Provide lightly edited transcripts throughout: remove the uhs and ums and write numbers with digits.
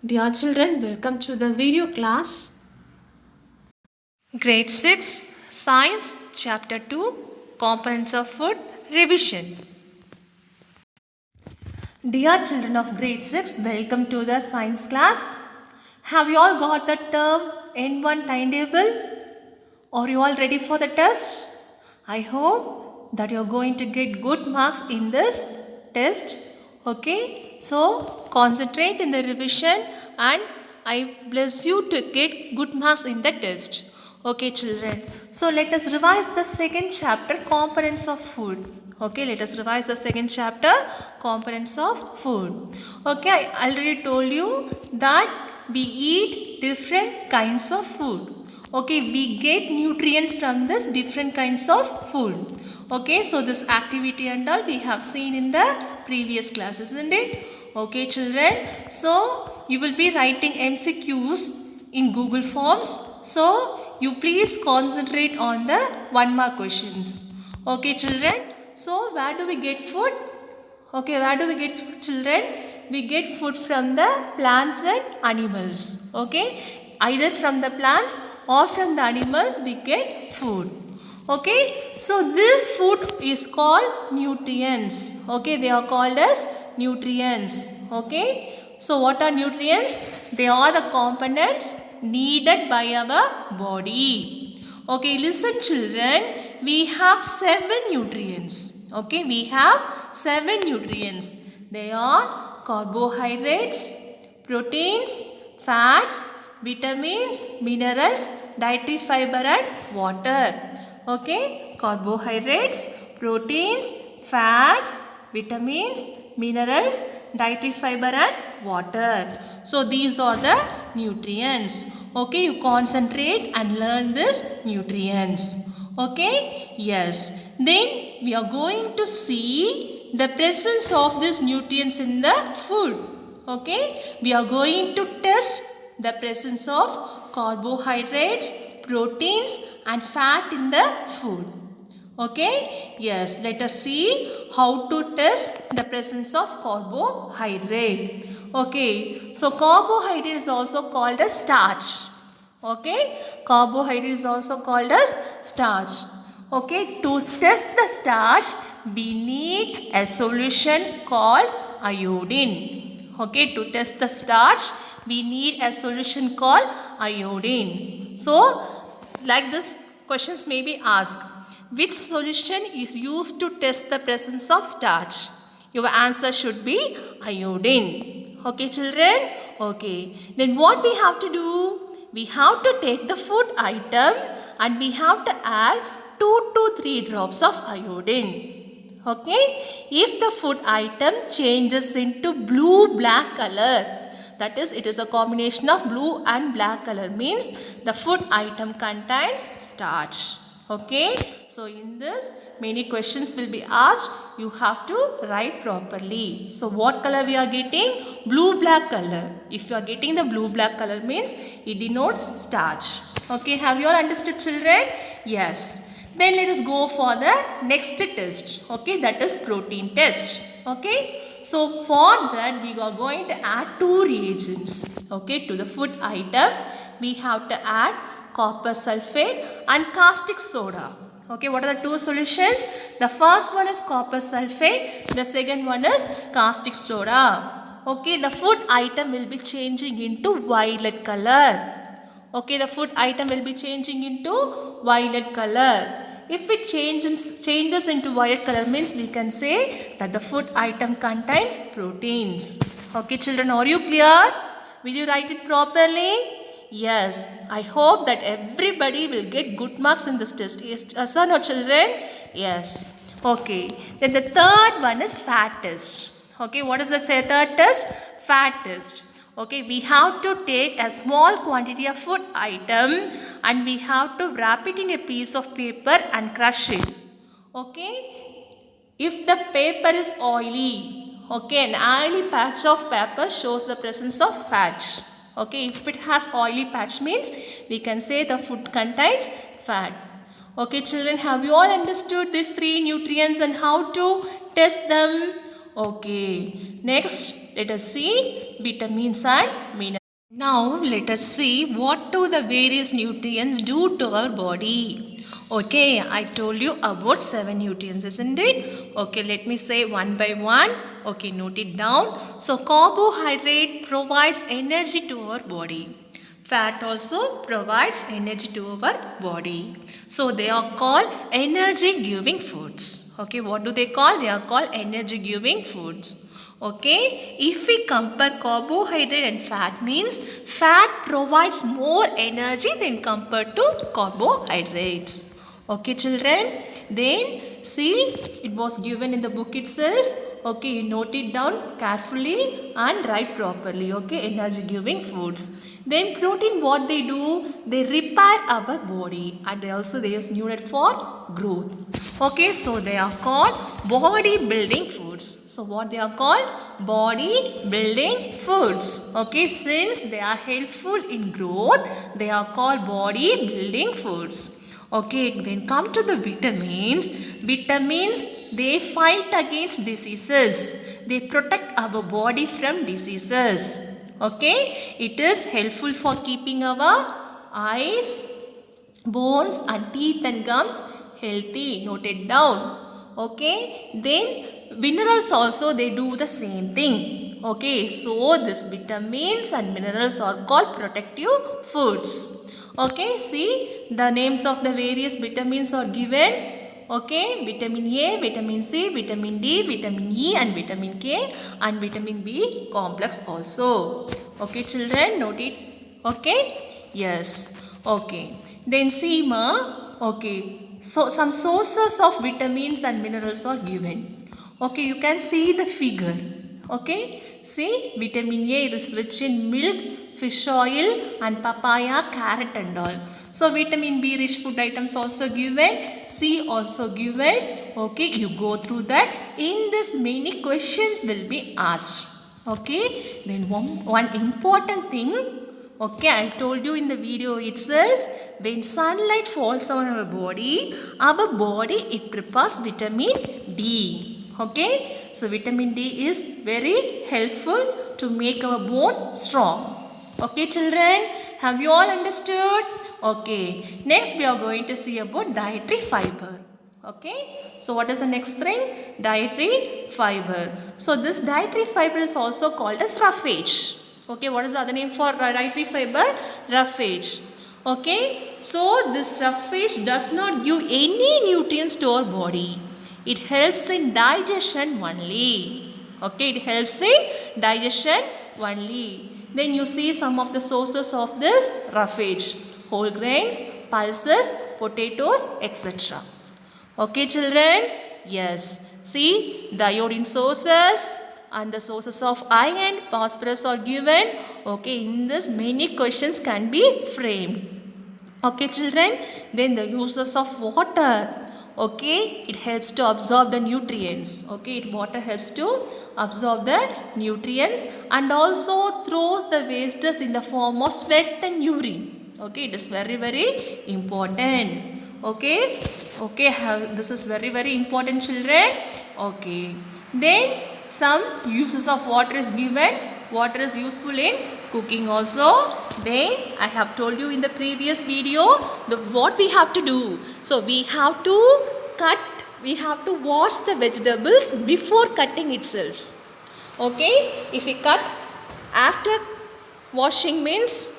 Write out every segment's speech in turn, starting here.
Dear children, welcome to the video class. Grade 6 Science Chapter 2 Components of Food Revision. Dear children of grade 6, welcome to the science class. Have you all got the term N1 timetable? Are you all ready for the test? I hope that you are going to get good marks in this test. Okay, so concentrate in the revision and I bless you to get good marks in the test. Okay, children. So let us revise the second chapter, components of food. Okay, let us revise the second chapter, components of food. Okay, I already told you that we eat different kinds of food. Okay, we get nutrients from this different kinds of food. Okay, so this activity and all we have seen in the previous class, isn't it? Okay, children. So you will be writing MCQs in Google Forms. So you please concentrate on the 1 mark questions. Okay, children. So where do we get food? Okay, where do we get food, children? We get food from the plants and animals. Okay, either from the plants or from the animals we get food. Okay, so this food is called nutrients. Okay, they are called as nutrients. Okay, so what are nutrients? They are the components needed by our body. Okay, listen children, we have 7 nutrients. Okay, we have 7 nutrients. They are carbohydrates, proteins, fats, vitamins, minerals, dietary fiber and water. Okay, carbohydrates, proteins, fats, vitamins, minerals, dietary fiber and water. So these are the nutrients. Okay, you concentrate and learn this nutrients. Okay, yes. Then we are going to see the presence of these nutrients in the food. Okay, we are going to test the presence of carbohydrates, proteins and fat in the food. Okay, yes, let us see how to test the presence of carbohydrate. Okay, so carbohydrate is also called as starch. Okay, carbohydrate is also called as starch. Okay, to test the starch, we need a solution called iodine. Okay, to test the starch, we need a solution called iodine. So, like this, questions may be asked. Which solution is used to test the presence of starch? Your answer should be iodine. Okay, children? Okay. Then what we have to do? We have to take the food item and we have to add 2 to 3 drops of iodine. Okay? If the food item changes into blue-black color, that is, it is a combination of blue and black color, means the food item contains starch. Okay, so in this many questions will be asked, you have to write properly. So what color we are getting? Blue black color. If you are getting the blue black color, means it denotes starch. Okay, have you all understood, children? Yes. Then let us go for the next test. Okay, that is protein test. Okay, so for that we are going to add 2 reagents. Okay, to the food item we have to add copper sulfate and caustic soda. Okay, what are the 2 solutions? The first one is copper sulfate, the second one is caustic soda. Okay, the food item will be changing into violet color. Okay, the food item will be changing into violet color. If it changes into violet color, means we can say that the food item contains proteins. Okay, children, are you clear? Will you write it properly? Yes, I hope that everybody will get good marks in this test. Yes or no, children? Yes. Okay. Then the third one is fat test. Okay, what is the third test? Fat test. Okay, we have to take a small quantity of food item and we have to wrap it in a piece of paper and crush it. Okay, if the paper is oily, okay, an oily patch of paper shows the presence of fat. Okay, if it has oily patch, means we can say the food contains fat. Okay, children, have you all understood these 3 nutrients and how to test them? Okay, next let us see vitamins and minerals. Now let us see what do the various nutrients do to our body. Okay, I told you about 7 nutrients, isn't it? Okay, let me say one by one. Okay, note it down. So carbohydrate provides energy to our body. Fat also provides energy to our body. So they are called energy giving foods. Okay, what do they call? They are called energy giving foods. Okay, if we compare carbohydrate and fat means fat provides more energy than compared to carbohydrates. Okay children, then see it was given in the book itself. Okay, you note it down carefully and write properly. Okay, energy giving foods. Then protein, what they do? They repair our body and they is needed for growth. Okay, so they are called body building foods. So what they are called? Body building foods. Okay, since they are helpful in growth, they are called body building foods. Okay, then come to the vitamins. Vitamins, they fight against diseases. They protect our body from diseases. Okay, it is helpful for keeping our eyes, bones and teeth and gums healthy. Note it down. Okay, then minerals also they do the same thing. Okay, so this vitamins and minerals are called protective foods. Okay, see the names of the various vitamins are given. Okay, vitamin A, vitamin C, vitamin D, vitamin E and vitamin K and vitamin B complex also. Okay children, note it. Okay, yes. Okay, then see ma. Okay, so some sources of vitamins and minerals are given. Okay, you can see the figure. Okay, see vitamin A is rich in milk, fish oil and papaya, carrot and all. So vitamin B rich food items also given, C also given. Okay, you go through that. In this many questions will be asked. Okay, then one important thing. Okay, I told you in the video itself, when sunlight falls on our body it prepares vitamin D. Okay, so vitamin D is very helpful to make our bones strong. Okay children, have you all understood? Okay, next we are going to see about dietary fiber. Okay, so what is the next thing? Dietary fiber. So this dietary fiber is also called as roughage. Okay, what is the other name for dietary fiber? Roughage. Okay, so this roughage does not give any nutrients to our body. It helps in digestion only. Okay, it helps in digestion only. Then you see some of the sources of this roughage. Whole grains, pulses, potatoes, etc. Okay children? Yes. See the iodine sources and the sources of iron, phosphorus are given. Okay, in this many questions can be framed. Okay children? Then the uses of water. Okay, it helps to absorb the nutrients. Okay, water helps to absorb the nutrients and also throws the wastes in the form of sweat and urine. Okay, it is very important. Okay, this is very important children. Okay, then some uses of water is given. Water is useful in cooking also. Then I have told you in the previous video what we have to do. So we have to wash the vegetables before cutting itself. Okay, if we cut after washing means,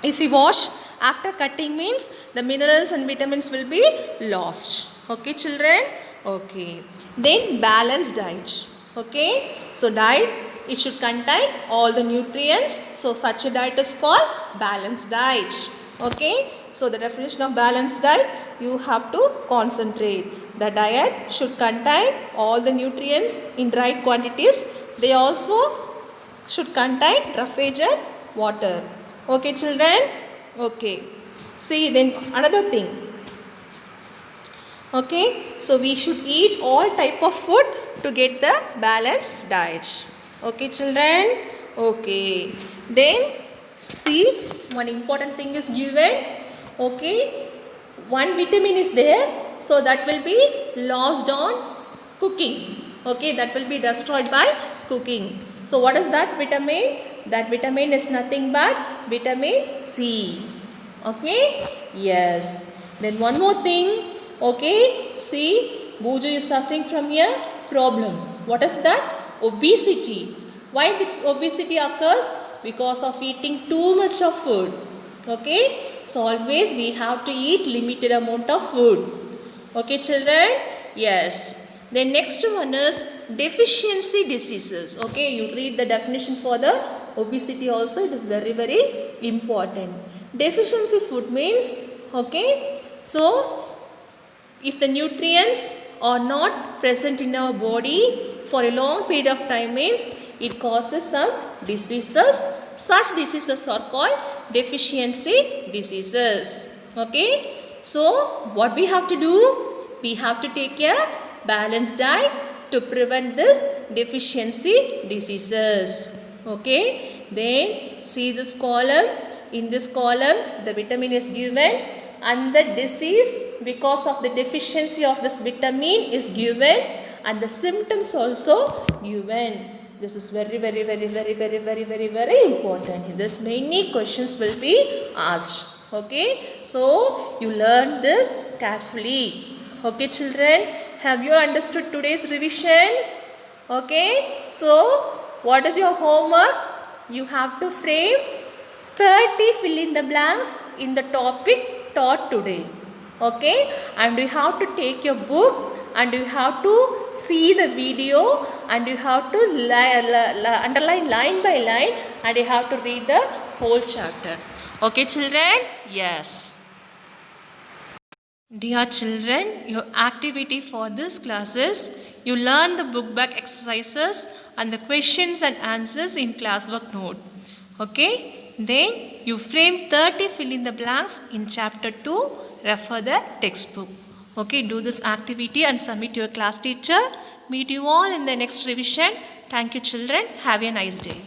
if we wash after cutting means the minerals and vitamins will be lost. Okay children? Okay. Then balanced diet. Okay. So diet, it should contain all the nutrients. So such a diet is called balanced diet. Okay. So the definition of balanced diet, you have to concentrate. The diet should contain all the nutrients in right quantities. They also should contain roughage and water. Okay children? Okay. See then another thing. Okay. So we should eat all type of food to get the balanced diet. Okay children? Okay. Then see one important thing is given. Okay. One vitamin is there. So that will be lost on cooking. Okay. That will be destroyed by cooking. So what is that vitamin? That vitamin is nothing but vitamin C. Okay? Yes. Then one more thing. Okay? See, Buju is suffering from a problem. What is that? Obesity. Why this obesity occurs? Because of eating too much of food. Okay? So always we have to eat limited amount of food. Okay children? Yes. Then next one is deficiency diseases. Okay, you read the definition for the obesity also. It is very important. Deficiency food means, okay, so if the nutrients are not present in our body for a long period of time means it causes some diseases. Such diseases are called deficiency diseases. Okay, so what we have to do? We have to take a balanced diet to prevent this deficiency diseases. Okay, then see this column. In this column the vitamin is given and the disease because of the deficiency of this vitamin is given and the symptoms also given. This is very important. This many questions will be asked. Okay, so you learn this carefully. Okay children, have you understood today's revision? Okay, so what is your homework? You have to frame 30 fill in the blanks in the topic taught today. Okay, and you have to take your book and you have to see the video and you have to underline line by line and you have to read the whole chapter. Okay children? Yes. Dear children, your activity for this class is you learn the book back exercises and the questions and answers in classwork note. Okay, then you frame 30 fill in the blanks in chapter 2, refer the textbook. Okay, do this activity and submit to your class teacher. Meet you all in the next revision. Thank you children. Have a nice day.